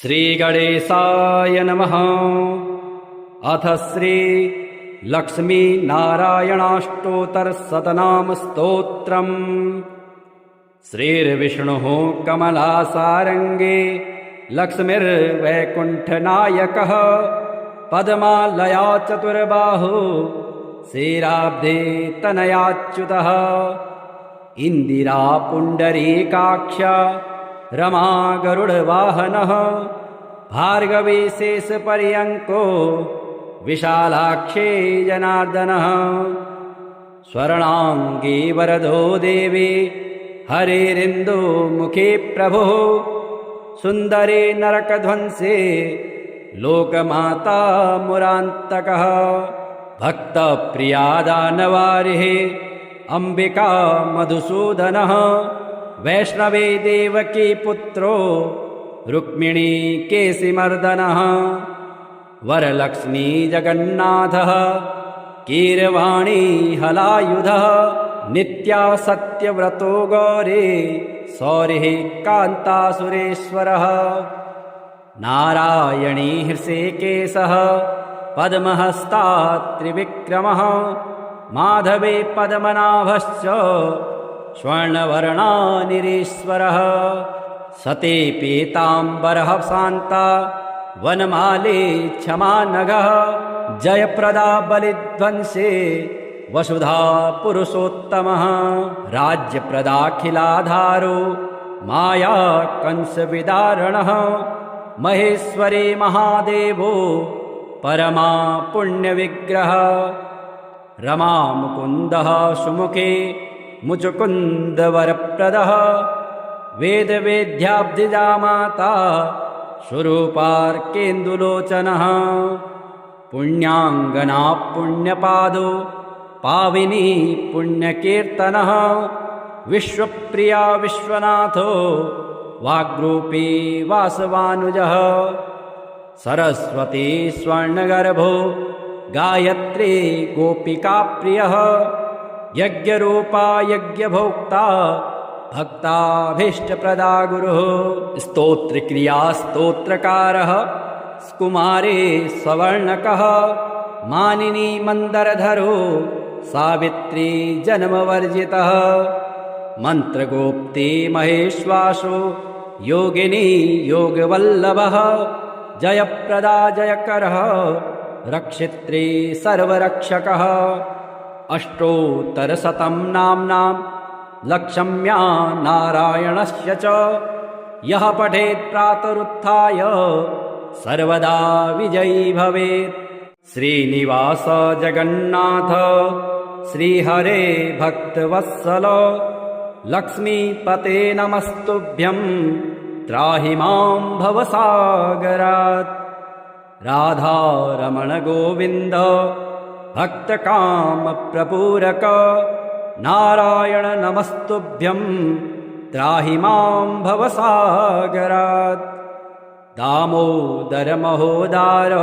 श्रीगणेशाय नमः। अथ श्री लक्ष्मी नारायणाष्टोत्तरशतनाम स्तोत्रम्। श्रीर्विष्णुः कमलासारङ्गे लक्ष्मीर्वैकुण्ठनायकः पद्मालया चतुर्बाहु क्षीराब्धे तनयाच्युतः इन्दिरा पुण्डरीकाक्ष रमा गरुडवाहनः भार्गवी शेषपर्यङ्को विशालाक्षे जनार्दनः स्वर्णाङ्गी वरदो देवी हरिरिन्दुमुखे प्रभुः सुन्दरे नरकध्वंसे लोकमाता मुरान्तकः भक्तप्रिया दानवारिः अम्बिका मधुसूदनः वैष्णवे देवकी पुत्रो रुक्मिणी केशिमर्दनः वरलक्ष्मी जगन्नाथः कीरवाणी हलायुधः नित्या सत्यव्रतो गौरी सौरिः कान्तासुरेश्वरः नारायणी हृषिकेशः पद्महस्ता त्रिविक्रमः माधवे पद्मनाभश्च स्वर्णवर्णानिरीश्वरः सती पीताम्बरः शान्ता वनमाली क्षमा नगः जयप्रदा बलिध्वंसे वसुधा पुरुषोत्तमः राज्यप्रदाखिलाधारो माया कंसविदारणः महेश्वरी महादेवो परमा पुण्यविग्रह रमा मुकुन्दः सुमुखे मुचुकुन्दवरप्रदः वेदवेद्याब्धिजा माता स्वरूपार्केन्दुलोचनः पुण्याङ्गना पुण्यपादो पाविनी पुण्यकीर्तनः विश्वप्रिया विश्वनाथो वाग्रूपी वासवानुजः सरस्वती स्वर्णगर्भो गायत्री गोपिकाप्रियः यज्ञरूपा यज्ञभोक्ता भक्ताभीष्टप्रदा गुरुः स्तोत्रक्रिया स्तोत्रकारः कुमारे सवर्णकः मानिनी मन्दरधरो सावित्री जन्मवर्जितः मन्त्रगोप्ती महेश्वासो योगिनी योगवल्लभः जयप्रदा जयकरः रक्षित्री सर्वरक्षकः अष्टोत्तरशतं नाम्नां लक्ष्म्या नारायणस्य च यः पठेत् प्रातरुत्थाय सर्वदा विजयी भवेत्। श्रीनिवास जगन्नाथ श्रीहरे भक्तवत्सल लक्ष्मीपते नमस्तुभ्यं त्राहि मां भवसागरात्। राधा रमण गोविन्द भक्तकामप्रपूरक नारायण नमस्तुभ्यं त्राहि मां भवसागरात्। दामोदर महोदार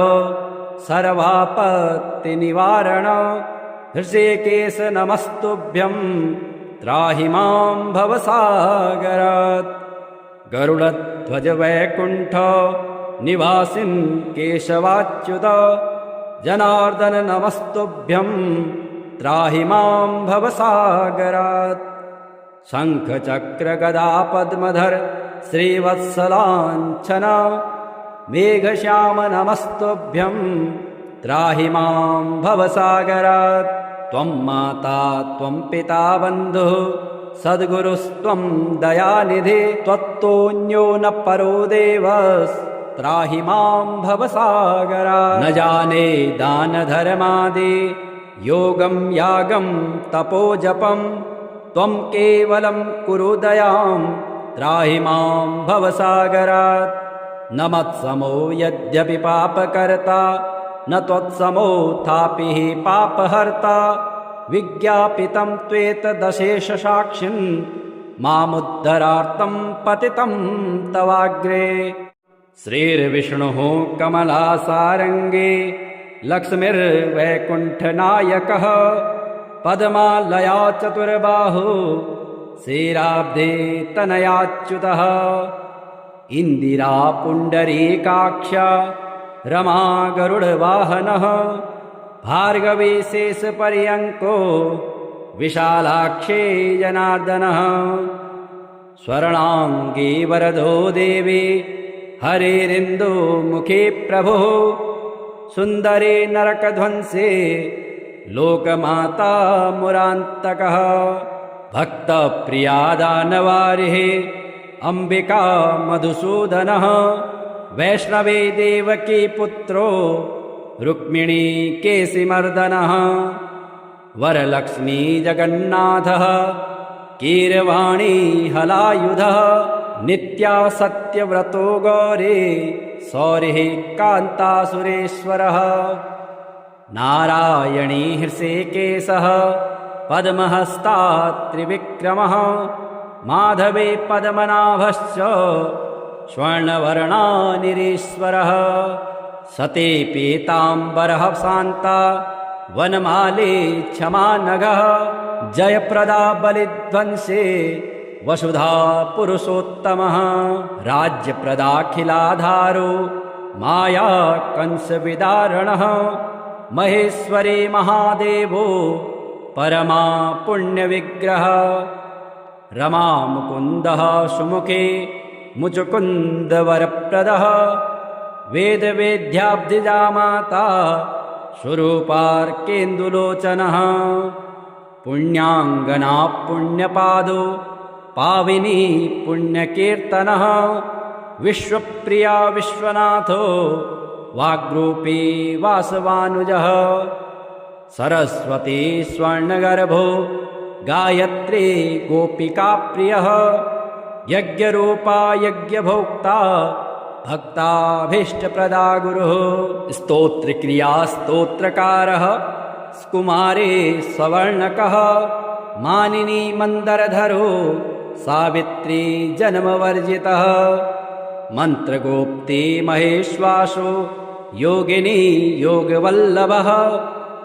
सर्वापत्तिनिवारण हृषिकेश नमस्तुभ्यं त्राहि मां भवसागरात्। गरुडध्वज वैकुण्ठ निवासिन् केशवाच्युत जनार्दन नमस्तुभ्यं त्राहि मां भवसागरात्। शङ्ख चक्र गदा पद्मधर श्रीवत्सलाञ्छन मेघश्याम नमस्तुभ्यं त्राहि मां भवसागरात्। त्वं माता त्वं पिता बन्धुः सद्गुरुस्त्वं दयानिधे त्वत्तोऽन्यो न परो देवस् त्राहि मां भवसागरात्। न जाने दानधर्मादि योगं यागं तपोजपं त्वं केवलं कुरु दयां त्राहि मां भवसागरात्। न मत्समो यद्यपि पापकर्ता न त्वत्समोऽथापि हि पापहर्ता विज्ञापितं त्वेतदशेषसाक्षिन् मामुद्धरार्थं पतितं तवाग्रे। श्रीर्विष्णुः कमलासारङ्गे लक्ष्मीर्वैकुण्ठनायकः पद्मालया चतुर्बाहु क्षीराब्धे तनयाच्युतः इन्दिरा पुण्डरीकाक्ष रमा गरुडवाहनः भार्गवी शेषपर्यङ्को विशालाक्षी जनार्दनः स्वर्णाङ्गी वरदो देवी हरिरिन्दुमुखी प्रभुः सुन्दरी नरकध्वंसी लोकमाता मुरान्तकः भक्तप्रिया दानवारिः अम्बिका मधुसूदनः वैष्णवी देवकी पुत्रो रुक्मिणी केशिमर्दनः वरलक्ष्मी जगन्नाथः कीरवाणी हलायुधः नित्या सत्यव्रतो गौरी सौरिः कान्तासुरेश्वरः नारायणी हृषीकेशः पद्महस्ता त्रिविक्रमः माधवी पद्मनाभश्च स्वर्णवर्णानिरीश्वरः सती पीताम्बरः शान्ता वनमाली क्षमा नगः जयप्रदा बलिध्वंसी वसुधा पुरुषोत्तमः राज्यप्रदाखिलाधारो माया कंसविदारणः महेश्वरी महादेवो परमा पुण्यविग्रह रमा मुकुन्दः सुमुखे मुचुकुन्दवरप्रदः वेदवेद्याब्धिजा माता स्वरूपार्केन्दुलोचनः पुण्याङ्गना पुण्यपादो पाविनी पुण्यकीर्तनः विश्वप्रिया विश्वनाथो वाग्रूपी वासवानुजः सरस्वती स्वर्णगर्भो गायत्री गोपिकाप्रियः यज्ञरूपा यज्ञभोक्ता भक्ताभीष्टप्रदा गुरुः स्तोत्रक्रिया स्तोत्रकारः कुमारी सवर्णकः मानिनी मन्दरधरो सावित्री जन्मवर्जितः मन्त्रगोप्ती महेश्वासो योगिनी योगवल्लभः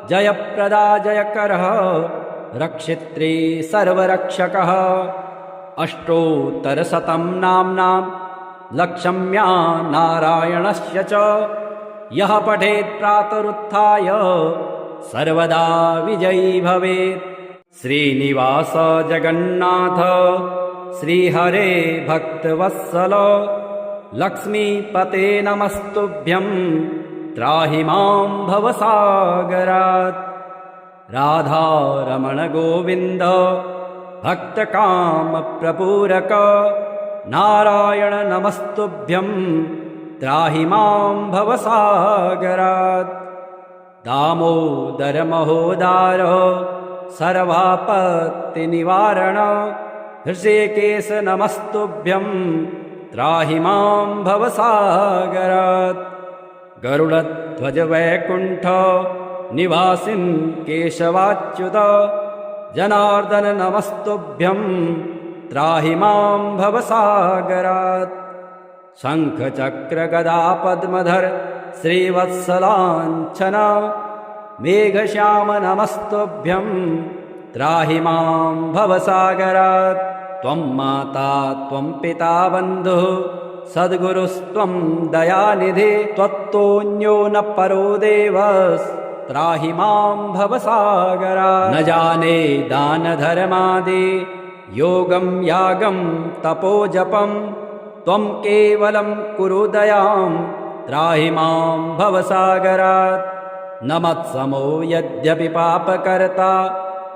जयप्रदा जयकरः रक्षित्री सर्वरक्षकः अष्टोत्तरशतं नाम्नां लक्ष्म्या नारायणस्य च यः पठेत् प्रातरुत्थाय सर्वदा विजयी भवेत्। श्रीनिवास जगन्नाथ श्रीहरे भक्तवत्सल लक्ष्मीपते नमस्तुभ्यं त्राहि मां भवसागरात्। राधा रमण गोविन्द भक्तकामप्रपूरक नारायण नमस्तुभ्यं त्राहि मां भवसागरात्। दामोदर महोदार सर्वापत्तिनिवारण हृषीकेश नमस्तुभ्यं त्राहि मां भवसागरात्। गरुडध्वज वैकुण्ठ निवासिन् केशवाच्युत जनार्दन नमस्तुभ्यं त्राहि मां भवसागरात्। शङ्ख चक्र गदा पद्मधर श्रीवत्सलाञ्छन मेघश्याम नमस्तुभ्यं त्राहि मां भवसागरात्। त्वं माता त्वं पिता बन्धुः सद्गुरुस्त्वं दयानिधि त्वत्तोऽन्यो न परो देवस्त्राहि मां भवसागरात्। न जाने दानधर्मादि योगं यागं तपोजपं त्वं केवलं कुरु दयां त्राहि मां भवसागरात्। न मत्समो यद्यपि पापकर्ता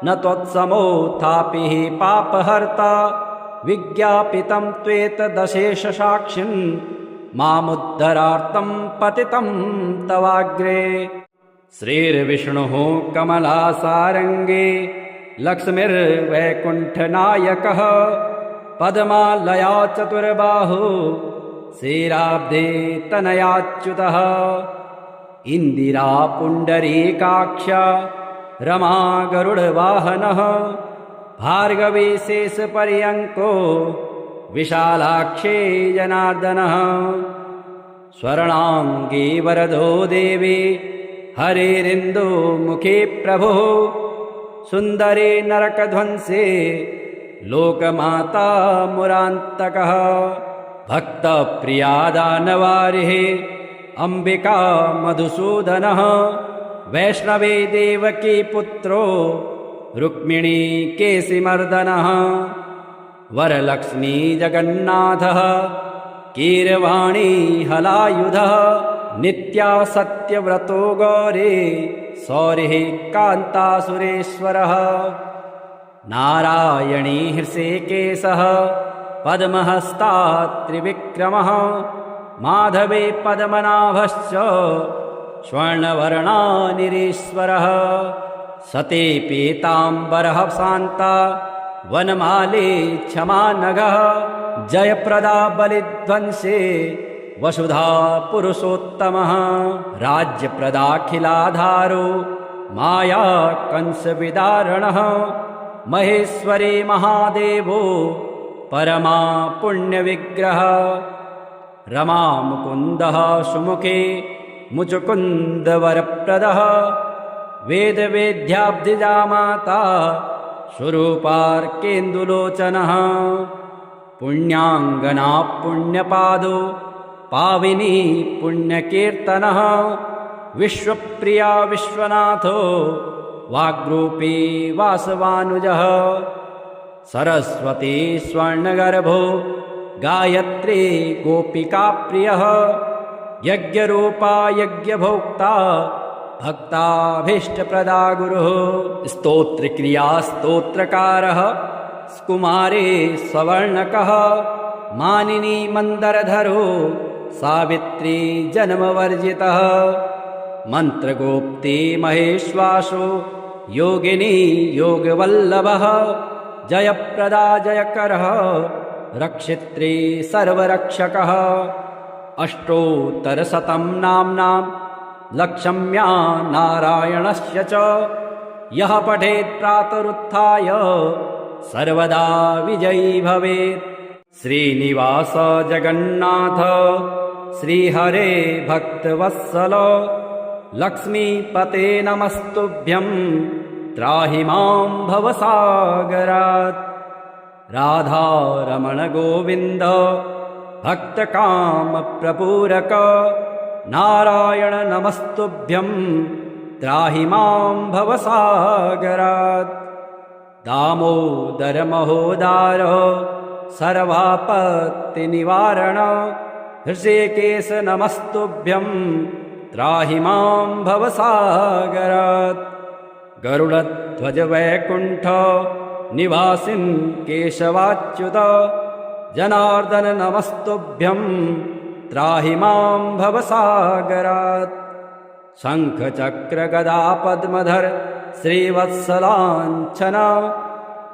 न त्वत्समोऽथापि हि पापहर्ता विज्ञापितं त्वेतदशेषसाक्षिन् मामुद्धरार्थं पतितं तवाग्रे। श्रीर्विष्णुः कमलासारङ्गे लक्ष्मीर्वैकुण्ठनायकः पद्मालया चतुर्बाहु क्षीराब्धे तनयाच्युतः। इन्दिरा पुण्डरीकाक्ष रमा गरुडवाहनः भार्गवी शेषपर्यङ्को विशालाक्षी जनार्दनः स्वर्णाङ्गी वरदो देवी हरिरिन्दुमुखी प्रभुः सुन्दरी नरकध्वंसी लोकमाता मुरान्तकः भक्तप्रिया दानवारिः अम्बिका मधुसूदनः वैष्णवे देवकी पुत्रो रुक्मिणी केशिमर्दनः वरलक्ष्मी जगन्नाथः कीरवाणी हलायुधः नित्या सत्यव्रतो गौरी सौरिः कान्तासुरेश्वरः नारायणी हृषिकेशः पद्महस्तात् त्रिविक्रमः माधवे पद्मनाभश्च स्वर्णवर्णानिरीश्वरः सती पीताम्बरः शान्ता वनमाली क्षमा नगः जयप्रदा बलिध्वंसे वसुधा पुरुषोत्तमः राज्यप्रदाखिलाधारो माया कंसविदारणः महेश्वरी महादेवो परमा पुण्यविग्रह रमा मुकुन्दः सुमुखे मुचुकुन्दवरप्रदः वेदवेद्याब्धिजा माता स्वरूपार्केन्दुलोचनः पुण्याङ्गना पुण्यपादो पाविनी पुण्यकीर्तनः विश्वप्रिया विश्वनाथो वाग्रूपी वासवानुजः सरस्वती स्वर्णगर्भो गायत्री गोपिकाप्रियः यज्ञरूपा यज्ञभोक्ता भक्ताभीष्टप्रदा गुरुः स्तोत्रक्रिया स्तोत्रकारः कुमारे सवर्णकः मानिनी मन्दरधरो सावित्री जन्मवर्जितः मन्त्रगोप्ती महेश्वासो योगिनी योगवल्लभः जयप्रदा जयकरः रक्षित्री सर्वरक्षकः अष्टोत्तरशतं नाम्नां लक्ष्म्या नारायणस्य च यः पठेत् प्रातरुत्थाय सर्वदा विजयी भवेत्। श्रीनिवास जगन्नाथ श्रीहरे भक्तवत्सल लक्ष्मीपते नमस्तुभ्यं त्राहि मां भवसागरात्। राधा रमण गोविन्द भक्तकामप्रपूरक नारायण नमस्तुभ्यं त्राहि मां भवसागरात्। दामोदर महोदार सर्वापत्तिनिवारण हृषिकेश नमस्तुभ्यं त्राहि मां भवसागरात्। गरुडध्वज वैकुण्ठ निवासिन् केशवाच्युत जनार्दन नमस्तुभ्यं त्राहि मां भवसागरात्। शङ्ख चक्र गदा पद्मधर श्रीवत्सलाञ्छन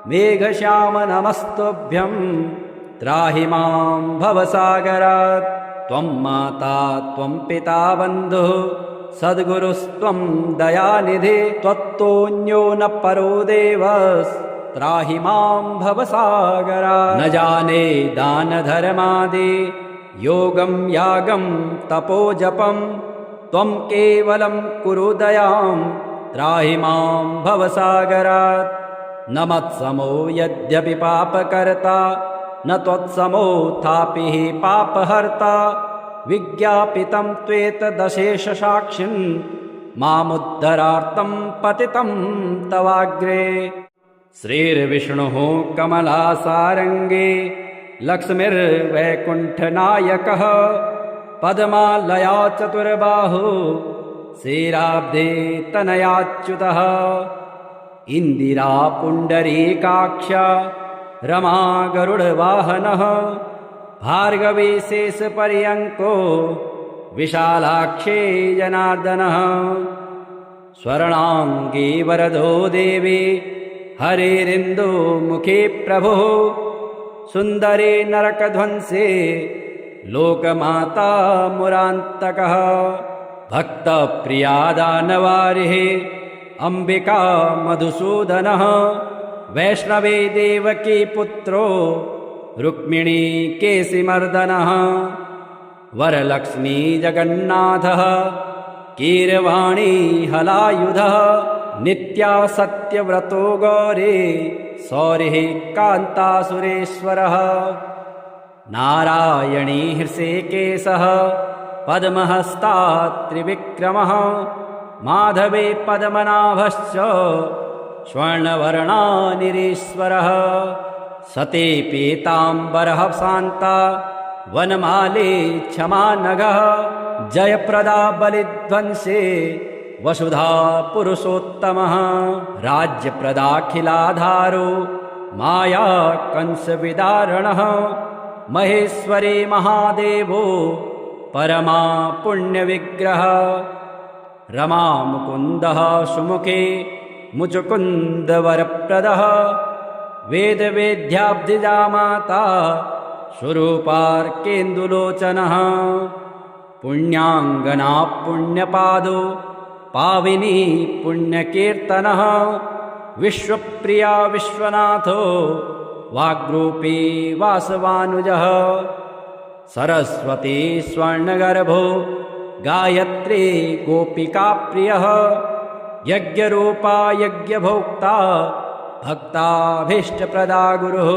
मेघश्याम नमस्तुभ्यं त्राहि मां भवसागरात्। त्वं माता त्वं पिता बन्धुः सद्गुरुस्त्वं दयानिधे त्वत्तोऽन्यो न परो देवस् त्राहि मां भवसागरात्। न जाने दानधर्मादि योगं यागं तपोजपं त्वं केवलं कुरु दयां त्राहि मां भवसागरात्। न मत्समो यद्यपि पापकर्ता न त्वत्समोऽथापि हि पापहर्ता विज्ञापितं त्वेतदशेषसाक्षिन् मामुद्धरार्थं पतितं तवाग्रे। श्रीर्विष्णुः कमलासारङ्गे लक्ष्मीर्वैकुण्ठनायकः पद्मालया चतुर्बाहु क्षीराब्धे तनयाच्युतः। इन्दिरा पुण्डरीकाक्ष रमा गरुडवाहनः भार्गवी शेषपर्यङ्को विशालाक्षे जनार्दनः। स्वर्णाङ्गी वरदो देवी हरिरिन्दुमुखी प्रभुः सुन्दरी नरकध्वंसे लोकमाता मुरान्तकः। भक्तप्रिया दानवारिः अम्बिका मधुसूदनः वैष्णवे देवकी पुत्रो रुक्मिणी केशिमर्दनः वरलक्ष्मी जगन्नाथः कीरवाणी हलायुधः नित्या सत्यव्रतो गौरी सौरिः कान्तासुरेश्वरः नारायणी हृषीकेशः पद्महस्ता त्रिविक्रमः माधवे पद्मनाभश्च स्वर्णवर्णानिरीश्वरः सती पीताम्बरः शान्ता वनमाली क्षमा नगः जयप्रदा बलिध्वंसी वसुधा पुरुषोत्तमः राज्यप्रदाखिलाधारो माया कंसविदारणः महेश्वरी महादेवो परमा पुण्यविग्रह रमा मुकुन्दः सुमुखे मुचुकुन्दवरप्रदः वेदवेद्याब्धिजा माता स्वरूपार्केन्दुलोचनः पुण्याङ्गना पुण्यपादो पाविनी पुण्यकीर्तनः विश्वप्रिया विश्वनाथो वाग्रूपी वासवानुजः सरस्वती स्वर्णगर्भो गायत्री गोपिकाप्रियः यज्ञरूपा यज्ञभोक्ता भक्ताभीष्टप्रदा गुरुः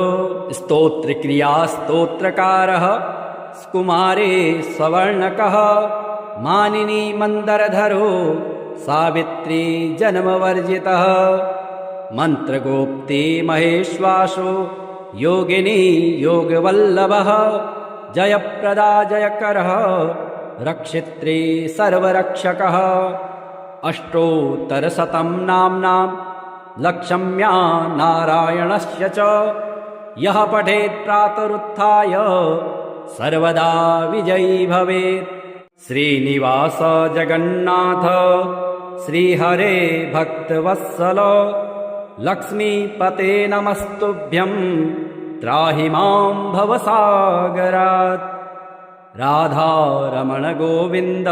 स्तोत्रक्रिया स्तोत्रकारः कुमारे सवर्णकः मानिनी मन्दरधरो सावित्री जन्मवर्जितः मन्त्रगोप्ती महेश्वासो योगिनी योगवल्लभः जयप्रदा जयकरः रक्षित्री सर्वरक्षकः अष्टोत्तरशतं नाम्नां लक्ष्म्या नारायणस्य च यः पठेत् प्रातरुत्थाय सर्वदा विजयी भवेत्। श्रीनिवास जगन्नाथ श्रीहरे भक्तवत्सल लक्ष्मीपते नमस्तुभ्यं त्राहि मां भवसागरात्। राधारमण गोविन्द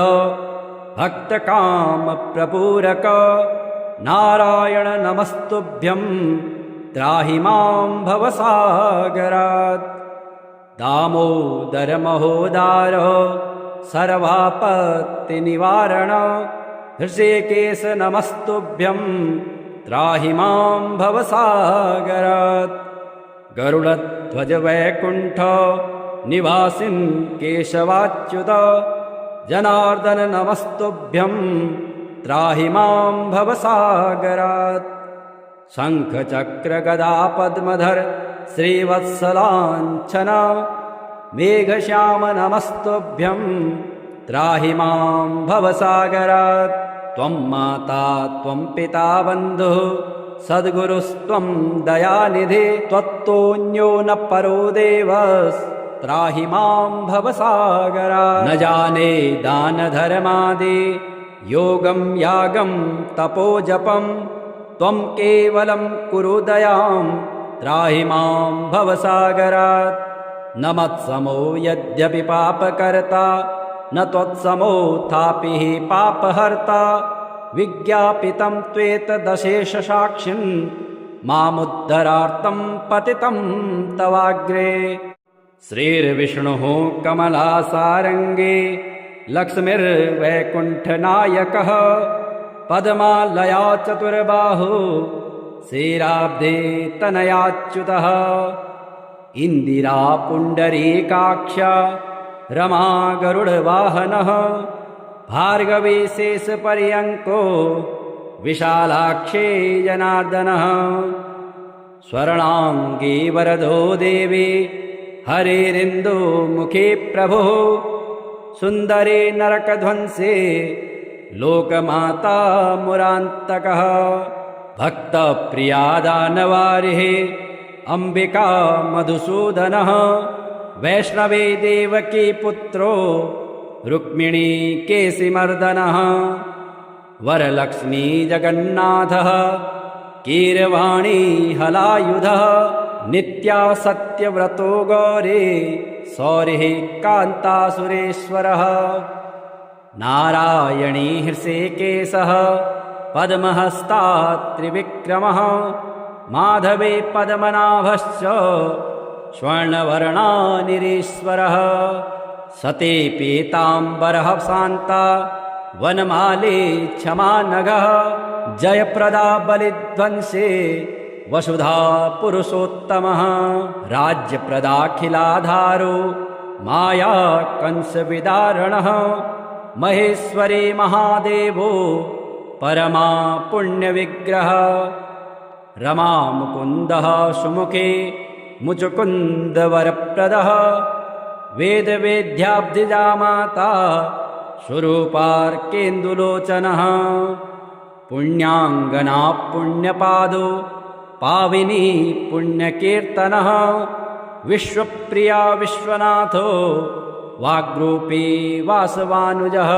भक्तकामप्रपूरक नारायण नमस्तुभ्यं त्राहि मां भवसागरात्। दामोदर महोदार सर्वापत्तिनिवारण हृषीकेश नमस्तुभ्यं त्राहि मां भवसागरात्। गरुडध्वज वैकुण्ठ निवासिन् केशवाच्युत जनार्दन नमस्तुभ्यं त्राहि मां भवसागरात्। शङ्खचक्र गदा पद्मधर श्रीवत्सलाञ्छन मेघश्याम नमस्तुभ्यं त्राहि मां भवसागरात्। त्वं माता त्वं पिता बन्धुः सद्गुरुस्त्वं दयानिधे त्वत्तोऽन्यो न परो देवस्त्राहि मां भवसागरात्। न जाने दानधर्मादि योगं यागं तपोजपं त्वं केवलं कुरु दयां त्राहि मां भवसागरात्। न मत्समो यद्यपि पापकर्ता न त्वत्समोऽथापि हि पापहर्ता विज्ञापितं त्वेतदशेषसाक्षिन् मामुद्धरार्थं पतितं तवाग्रे। श्रीर्विष्णुः कमलासारङ्गे लक्ष्मीर्वैकुण्ठनायकः पद्मालया चतुर्बाहु क्षीराब्धे तनयाच्युतः। इन्दिरा पुण्डरीकाक्ष रमा गरुडवाहनः भार्गवी शेषपर्यङ्को विशालाक्षी जनार्दनः। स्वर्णाङ्गी वरदो देवी हरिरिन्दुमुखी प्रभुः सुन्दरी नरकध्वंसी लोकमाता मुरान्तकः। भक्तप्रिया दानवारिः अम्बिका मधुसूदनः वैष्णवी देवकी पुत्रो रुक्मिणी केशिमर्दनः। वरलक्ष्मी जगन्नाथः कीरवाणी हलायुधः नित्या सत्यव्रतो गौरी सौरिः कान्तासुरेश्वरः। नारायणी हृषीकेशः पद्महस्ता त्रिविक्रमः माधवे पद्मनाभश्च स्वर्णवर्णानिरीश्वरः। सती पीताम्बरः शान्ता वनमाली क्षमा नगः जयप्रदा बलिध्वंसी वसुधा पुरुषोत्तमः राज्यप्रदाखिलाधारो माया कंसविदारणः महेश्वरी महादेवो परमा पुण्यविग्रह रमा मुकुन्दः सुमुखे मुचुकुन्दवरप्रदः वेदवेद्याब्धिजा माता स्वरूपार्केन्दुलोचनः पुण्याङ्गना पुण्यपादो पाविनी पुण्यकीर्तनः विश्वप्रिया विश्वनाथो वाग्रूपी वासवानुजः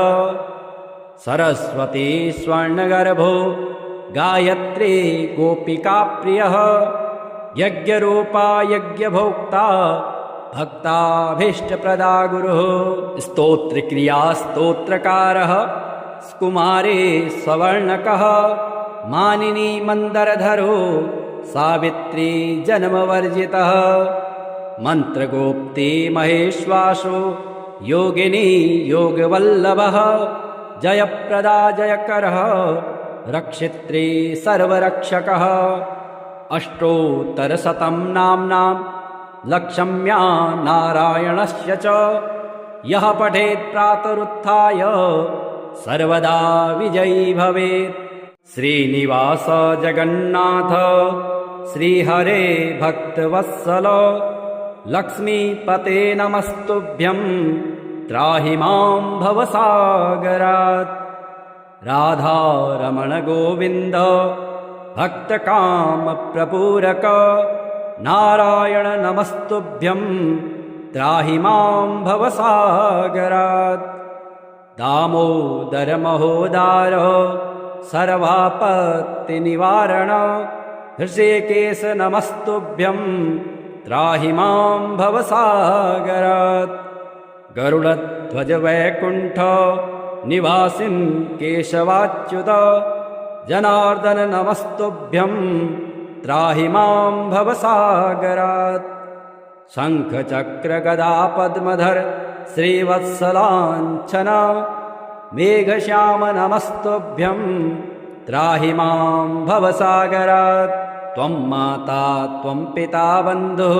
सरस्वती स्वर्णगर्भो गायत्री गोपिकाप्रियः यज्ञरूपा यज्ञभोक्ता भक्ताभीष्टप्रदा गुरुः स्तोत्रक्रिया स्तोत्रकारः कुमारे सवर्णकः मानिनी मन्दरधरो सावित्री जन्मवर्जितः मन्त्रगोप्ती महेश्वासो योगिनी योगवल्लभः जयप्रदा जयकरः रक्षित्री सर्वरक्षकः अष्टोत्तरशतं नाम्नां लक्ष्म्या नारायणस्य च यः पठेत् प्रातरुत्थाय सर्वदा विजयी भवेत् श्रीनिवास जगन्नाथ श्रीहरे भक्तवत्सल लक्ष्मीपते नमस्तुभ्यं त्राहि मां भवसागरात् राधारमण गोविन्द भक्तकामप्रपूरक नारायण नमस्तुभ्यं त्राहि मां भवसागरात् दामोदर महोदार सर्वापत्तिनिवारण हृषिकेश नमस्तुभ्यं त्राहि मां भवसागरात् गरुडध्वज वैकुण्ठ निवासिन् केशवाच्युत जनार्दन नमस्तुभ्यं त्राहि मां भवसागरात् शङ्खचक्रगदा पद्मधर श्रीवत्सलाञ्छन मेघश्याम नमस्तुभ्यं त्राहि मां भवसागरात् त्वं माता त्वं पिता बन्धुः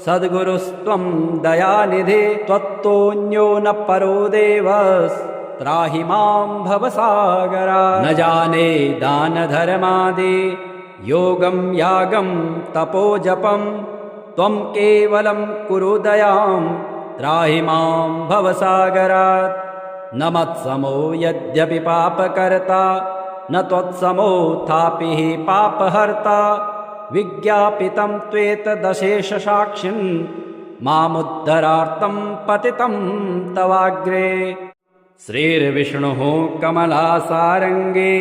सद्गुरुस्त्वं दयानिधे त्वत्तोऽन्यो न परो देवस्त्राहि मां भवसागरात् न जाने दानधर्मादि योगं यागं तपोजपं त्वं केवलं कुरु दयां त्राहि मां भवसागरात् न मत्समो यद्यपि पापकर्ता न त्वत्समोऽथापि हि पापहर्ता विज्ञापितं त्वेतदशेषसाक्षिन् मामुद्धरार्तं पतितं तवाग्रे श्रीर्विष्णुः कमलासारङ्गे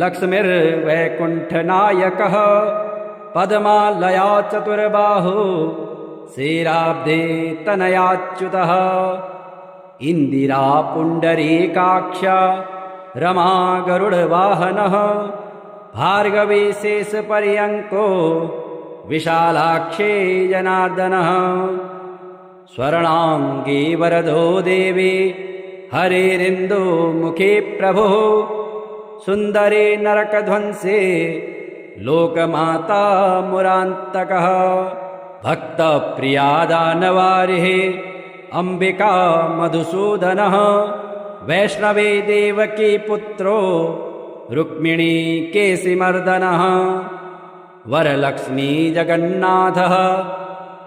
लक्ष्मीर्वैकुण्ठनायकः पद्मालया चतुर्बाहु श्रीराब्धे तनयाच्युतः इन्दिरा पुण्डरीकाक्ष रमा गरुडवाहनः भार्गवी शेषपर्यङ्को विशालाक्षी जनार्दनः स्वर्णाङ्गी वरदो देवी हरिरिन्दुमुखी प्रभुः सुन्दरी नरकध्वंसी लोकमाता मुरान्तकः भक्तप्रिया दानवारिः अम्बिका मधुसूदनः वैष्णवी देवकी पुत्रो रुक्मिणी केशिमर्दनः वरलक्ष्मी जगन्नाथः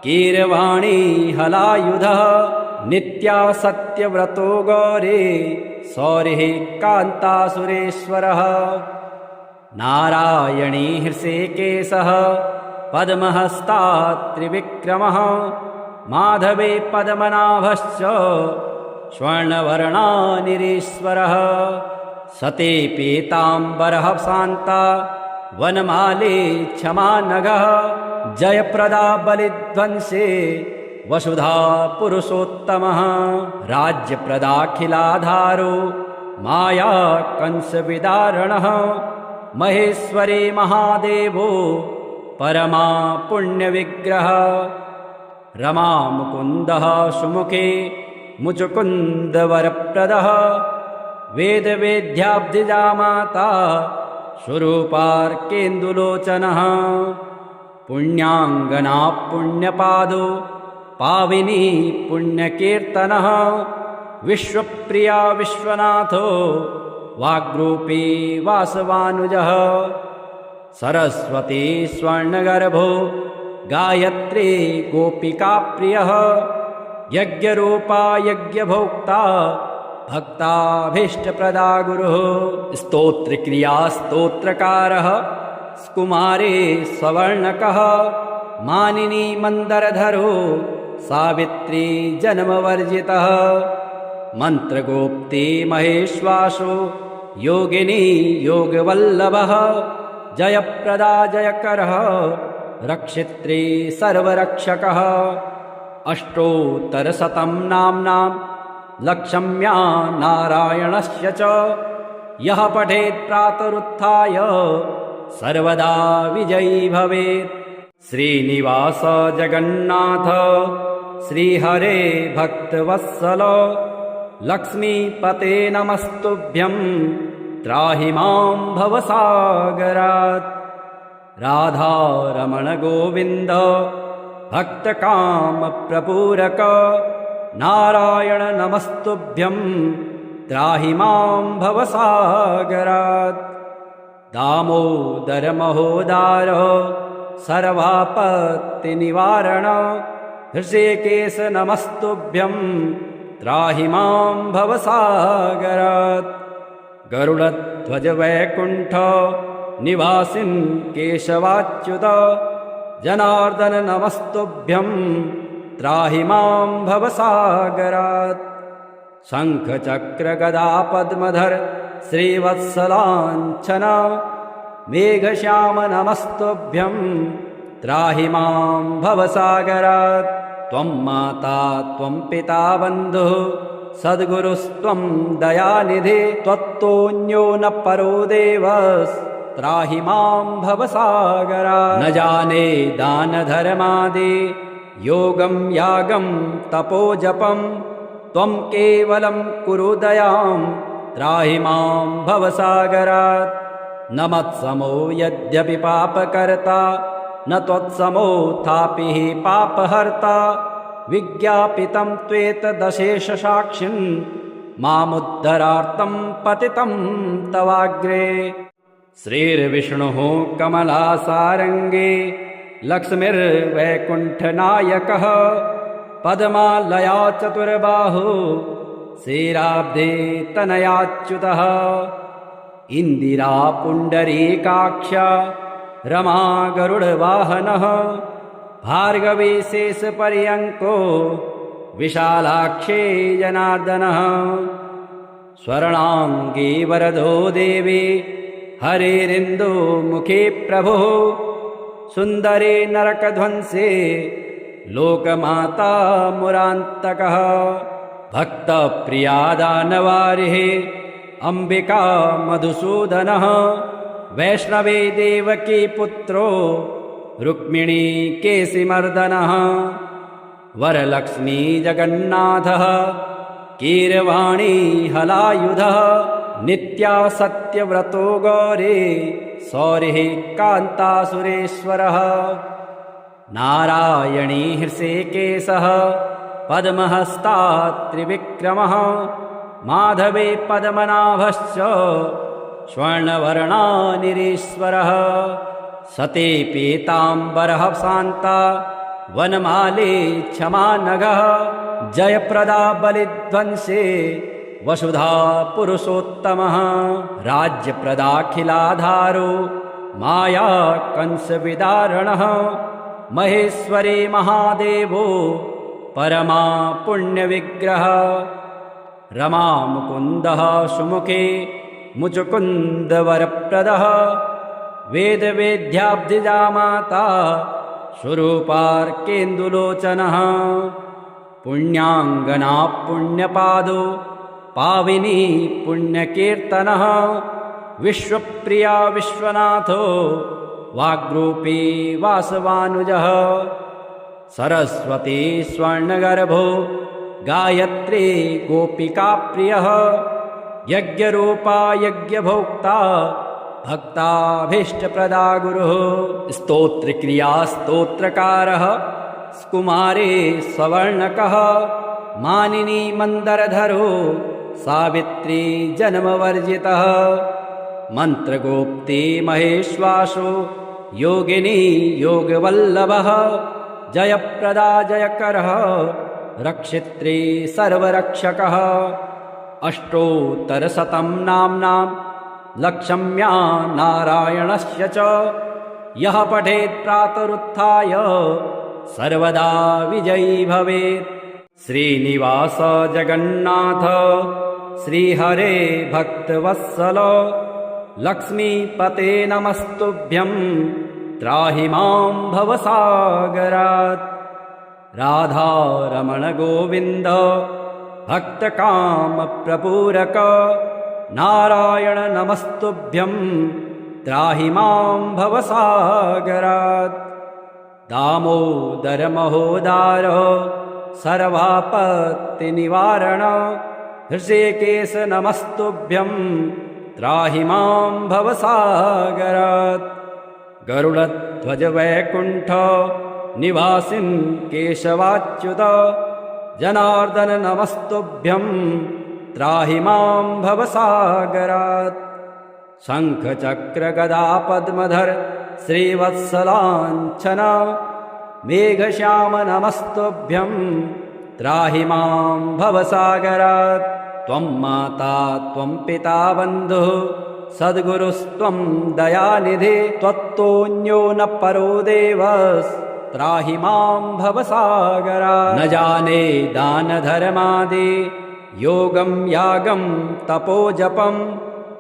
कीरवाणी हलायुधः नित्या सत्यव्रतो गौरी सौरिः कान्तासुरेश्वरः नारायणी हृषिकेशः पद्महस्ता त्रिविक्रमः माधवी पद्मनाभश्च स्वर्णवर्णानिरीश्वरः सती पीताम्बरः शान्ता वनमाली क्षमा नगः जयप्रदा बलिध्वंसी वसुधा पुरुषोत्तमः राज्यप्रदाखिलाधारो माया कंसविदारणः महेश्वरी महादेवो परमा पुण्यविग्रह रमा मुकुन्दः सुमुखे मुचुकुन्दवरप्रदः वेदवेद्याब्धिजा माता स्वरूपार्केन्दुलोचनः पुण्याङ्गना पुण्यपादो पाविनी पुण्यकीर्तनः विश्वप्रिया विश्वनाथो वाग्रूपी वासवानुजः सरस्वती स्वर्णगर्भो गायत्री गोपिकाप्रियः यज्ञरूपा यज्ञभोक्ता भक्ताभीष्टप्रदा गुरुः स्तोत्रक्रिया स्तोत्रकारः कुमारे सवर्णकः मानिनी मन्दरधरो सावित्री जन्मवर्जितः मन्त्रगोप्ती महेश्वासो योगिनी योगवल्लभः जयप्रदा जयकरः रक्षित्री सर्वरक्षकः अष्टोत्तरशतं नाम्नां लक्ष्म्या नारायणस्य च यः पठेत् प्रातरुत्थाय सर्वदा विजयी भवेत्। श्रीनिवास जगन्नाथ श्रीहरे भक्तवत्सल लक्ष्मीपते नमस्तुभ्यं त्राहि मां भवसागरात्। राधारमण गोविन्द भक्तकामप्रपूरक नारायण नमस्तुभ्यं त्राहि मां भवसागरात्। दामोदर महोदार सर्वापत्तिनिवारण हृषिकेश नमस्तुभ्यं त्राहि मां भवसागरात्। गरुडध्वज वैकुण्ठ निवासिन् केशवाच्युत जनार्दन नमस्तुभ्यं त्राहि मां भवसागरात्। शङ्खचक्र गदा पद्मधर श्रीवत्सलाञ्छन मेघश्याम नमस्तुभ्यं त्राहि मां भवसागरात्। त्वं माता त्वं पिता बन्धुः सद्गुरुस्त्वं दयानिधे त्वत्तोऽन्यो न परो देवस् त्राहि मां भवसागरात्। न जाने दानधर्मादि योगं यागं तपोजपं त्वं केवलं कुरु दयां त्राहि मां भवसागरात्। न मत्समो यद्यपि पापकर्ता न त्वत्समोऽथापि हि पापहर्ता विज्ञापितं त्वेतदशेषसाक्षिन् मामुद्धरार्थं पतितं तवाग्रे। श्रीर्विष्णुः कमलासारङ्गे लक्ष्मीर्वैकुण्ठनायकः पद्मालया चतुर्बाहु श्रीराब्धे तनयाच्युतः। इन्दिरा पुण्डरीकाक्ष रमा गरुडवाहनः भार्गवी शेषपर्यङ्को विशालाक्षे जनार्दनः। स्वर्णाङ्गी वरदो देवी हरेरिन्दुमुखे प्रभुः सुन्दरे नरकध्वंसे लोकमाता मुरान्तकः। भक्तप्रिया दानवारिः अम्बिका मधुसूदनः वैष्णवे देवकी पुत्रो रुक्मिणी केशिमर्दनः। वरलक्ष्मी जगन्नाथः कीरवाणी हलायुधः नित्या सत्यव्रतो गौरी सौरिः कान्तासुरेश्वरः। नारायणी हृषिकेशः पद्महस्ता त्रिविक्रमः माधवे पद्मनाभश्च स्वर्णवर्णानिरीश्वरः। सती पीताम्बरः शान्ता वनमाली क्षमा नगः जयप्रदा बलिध्वंसे वसुधा पुरुषोत्तमः। राज्यप्रदाखिलाधारो माया कंसविदारणः महेश्वरी महादेवो परमा पुण्यविग्रह। रमा मुकुन्दः सुमुखे मुचुकुन्दवरप्रदः वेदवेद्याब्धिजा माता स्वरूपार्केन्दुलोचनः। पुण्याङ्गना पुण्यपादो पाविनी पुण्यकीर्तनः विश्वप्रिया विश्वनाथो वाग्रूपी वासवानुजः। सरस्वती स्वर्णगर्भो गायत्री गोपिकाप्रियः यज्ञरूपा यज्ञभोक्ता भक्ताभीष्टप्रदा गुरुः स्तोत्रक्रिया स्तोत्रकारः कुमारे सवर्णकः मानिनी मन्दरधरो सावित्री जन्मवर्जितः मन्त्रगोप्ती महेश्वासो योगिनी योगवल्लभः जयप्रदा जयकरः रक्षित्री सर्वरक्षकः अष्टोत्तरशतं नाम्नां लक्ष्म्या नारायणस्य च यः पठेत् प्रातरुत्थाय सर्वदा विजयी भवेत्। श्रीनिवास जगन्नाथ श्रीहरे भक्तवत्सल लक्ष्मीपते नमस्तुभ्यं त्राहि मां भवसागरात्। राधारमण गोविन्द भक्तकामप्रपूरक नारायण नमस्तुभ्यं त्राहि मां भवसागरात्। दामोदर महोदार सर्वापत्तिनिवारण हृषिकेश नमस्तुभ्यं त्राहि मां भवसागरात्। गरुडध्वज वैकुण्ठ निवासिन् केशवाच्युत जनार्दन नमस्तुभ्यं त्राहि मां भवसागरात्। शङ्खचक्र गदा पद्मधर श्रीवत्सलाञ्छन मेघश्याम नमस्तुभ्यं त्राहि मां भवसागरात्। त्वं माता त्वं पिता बन्धुः सद्गुरुस्त्वं दयानिधे त्वत्तोऽन्यो न परो देवस्त्राहि मां भवसागरात्। न जाने दानधर्मादि योगं यागं तपोजपं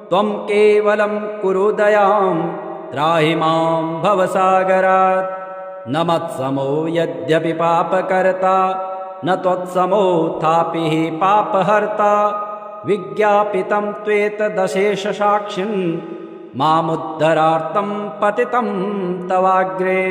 त्वं केवलं कुरु दयां त्राहि मां भवसागरात्। न मत्समो यद्यपि पापकर्ता न त्वत्समोऽथापि हि पापहर्ता विज्ञापितं त्वेतदशेषसाक्षिन् मामुद्धरार्थं पतितं तवाग्रे।